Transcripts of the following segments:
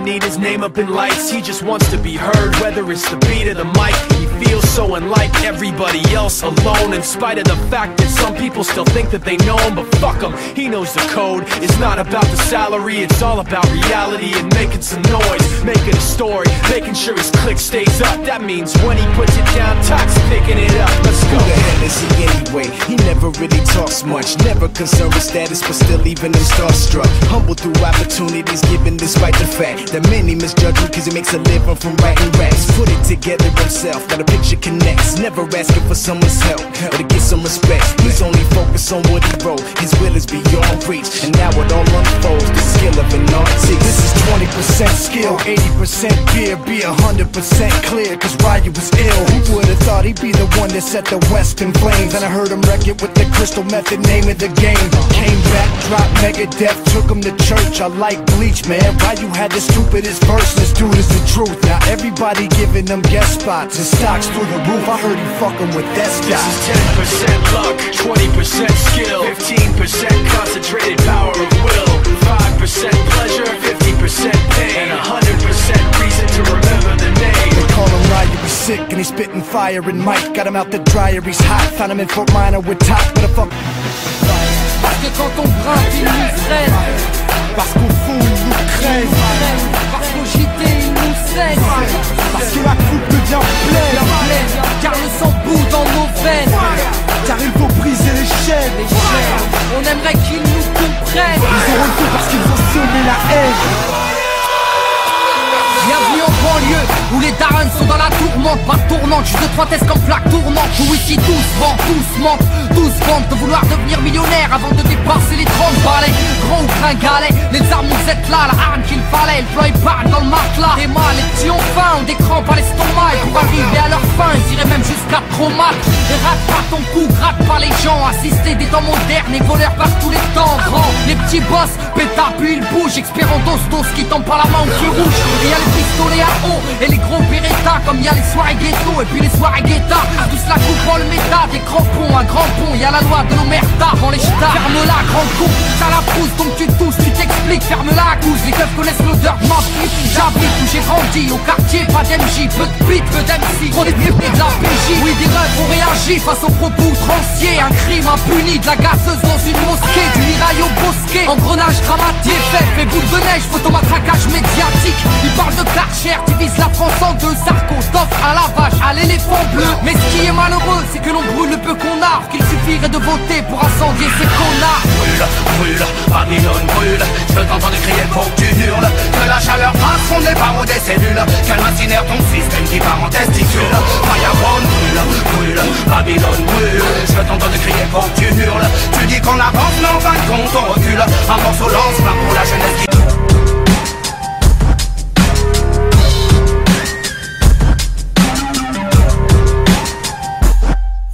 need his name up in lights. He just wants to be heard, whether it's the beat or the mic. He feels so unlike everybody else, alone, in spite of the fact that some people still think that they know him. But fuck him, he knows the code. It's not about the salary, it's all about reality and making some noise, making a story, making sure his click stays up. That means when he puts it down, Tox picking it up. Let's go. Who the hell is he anyway? He never really talks much, never concerned with status, but still leaving them starstruck. Humble through opportunities given despite the fact that many misjudge him cause he makes a living from writing raps. Put it together himself, now the picture connects. Never asking for someone's help or to get some respect. He's only focused on what he wrote. His will is beyond reach, and now it all unfolds. The skill of an artist. This is 20% skill, 80% fear. Be 100% clear, cause Ryu was ill. Who would've thought he'd be the one that set the West in flames? And I heard him wreck it with the Crystal Method, name of the game. Came back, dropped Megadeth, took him to church. I like Bleach, man. Ryu had the stupidest verse. This dude is the truth. Now everybody giving them guest spots and stocks through the roof. I heard he fucking with that stock. This is 10% luck, 20% skill, 15% concentrated power of will, 5% pleasure, 50% pain, and 100% reason to remember the name. They call him Ryu, he's sick and he's spitting fire. And Mike got him out the dryer, he's hot. Found him in Fort Minor with top, but a fuck. Parce que quand on grimpe, ils nous freinent. Parce qu'au fond, ils nous craignent. Parce qu'au JT, ils nous saignent. Parce que la coupe devient pleine. Car le sang bout dans nos veines. Car il faut briser les chaînes. On aimerait qu'ils nous comprennent. Ils auront le feu parce qu'ils ont semé la haine. Bienvenue en banlieue, où les darons sont dans la tourmente. Pas tournante, juste de 3 tests comme plaque tournante. Où ici tous vendent, tous mentent, tous vendent de vouloir devenir millionnaire avant de dépasser les 30 balais. Gros ou gringalet, les armes nous êtes là, la arme qu'il fallait. Le plan épargne dans le matelas. Et mal, les petits ont faim, ont des crampes à l'estomac. Et pour arriver à leur fin, ils iraient même jusqu'à trop mal. Et rate pas ton coup, gratte pas les gens. Assister des temps modernes et voleurs par tous les temps. Grand, les petits boss, pétard puis ils bougent. Expérant d'ostos qui tombent par la main au feu rouge. Et y'a les pistolets à eau et les gros Beretta. Comme y'a les soirées ghetto et puis les soirées guetta. Tous la coupe en le méta, des crampons, un grand pont. Y'a la loi de l'omerta, dans les ch'tas. Ferme-la, grand con, t'as la pousse donc tu tousses, tu t'expliques. Ferme-la, cousse, les keufs connaissent l'odeur de ma pipe. J'habite où j'ai grandi, au quartier, pas d'MJ. Peu de beat, peu d'MC, trop des pipes et de la PJ. Oui, des rêves ont réagi face aux propos outranciers. Un crime impuni, de la gazeuse dans une mosquée. Du mirail au bosquet, engrenage dramatique. Fait boule de neige, photomatraquage médiatique. Ils parlent de Karcher, divise la France en deux. Sarko, t'offre à la vache, à l'éléphant bleu. Mais ce qui est malheureux, c'est que l'on brûle le peu qu'on a. Qu'il suffirait de voter pour incendier ces connards. Brûle, brûle, Babylone brûle. Je t'entends crier, faut que tu hurles. Que la chaleur rassemble les barreaux des cellules. Qu'elle incinère ton système qui part en testicule. Firewall brûle, brûle, Babylone brûle. Je t'entends crier, faut que tu hurles. Tu dis qu'on avance, mais en fin de compte on recule. Un morceau lance-plein pour la jeunesse qui...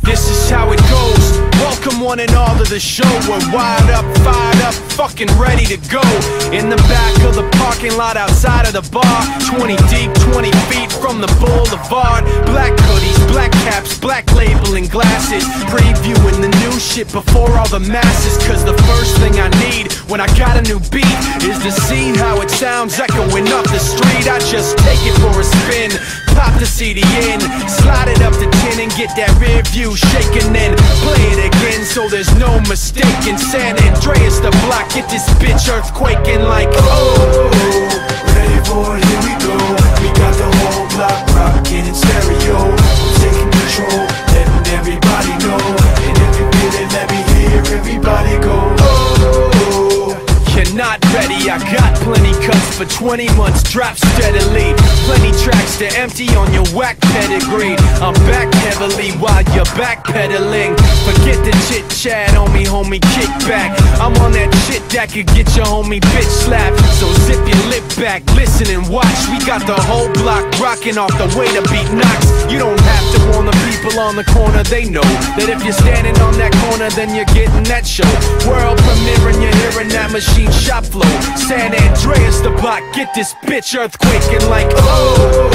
This is how it goes. Welcome one and all to the show. We're wired up, fired up, fucking ready to go. In the back of the parking lot outside of the bar, 20 deep, 20 feet from the boulevard. Black hoodies, black caps, black labeling glasses. Previewing the new shit before all the masses. Cause the first thing I need when I got a new beat is to see how it sounds echoing up the street. I just take it for a spin, pop the CD in, slide it up to 10 and get that rear view shaking, then play it again so there's no mistaking. San Andreas the block, get this bitch earthquaking like oh. Ready for it, here we go. We got the whole block rocking in stereo. Taking control, letting everybody know. And if you feel it, let me hear everybody go oh. You're not ready, I got plenty cuts for 20 months, drop steadily. Plenty tracks to empty on your whack pedigree. I'm back heavily while you're backpedaling. Forget the chit chat, homie, kick back. I'm on that shit that could get your homie bitch slapped. So zip your lip back, listen and watch. We got the whole block rocking off the way the beat knocks. You don't have to warn the people on the corner, they know that if you're standing on that corner, then you're getting that show. World premiere and you're hearing that machine shop flow. San Andreas the block, get this bitch earthquaking like oh.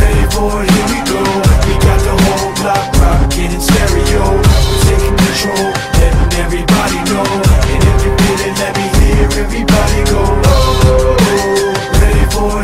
Ready for it, here we go. We got the whole block rocking in stereo. We're taking control, letting everybody know. And if you feel it, let me hear everybody go oh. Ready for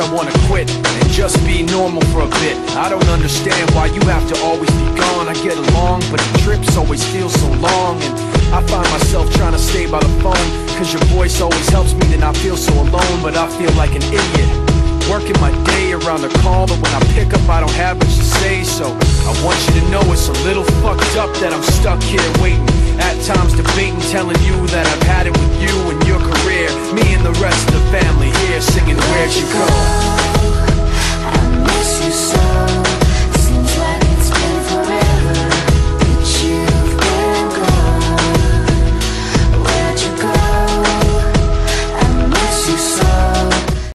I wanna quit and just be normal for a bit. I don't understand why you have to always be gone. I get along, but the trips always feel so long. And I find myself trying to stay by the phone, cause your voice always helps me to not feel so alone. But I feel like an idiot, working my day around the call, but when I pick up I don't have much to say. So I want you to know it's a little fucked up that I'm stuck here waiting, at times debating, telling you that I've had it with you and your career. Me and the rest of the family here singing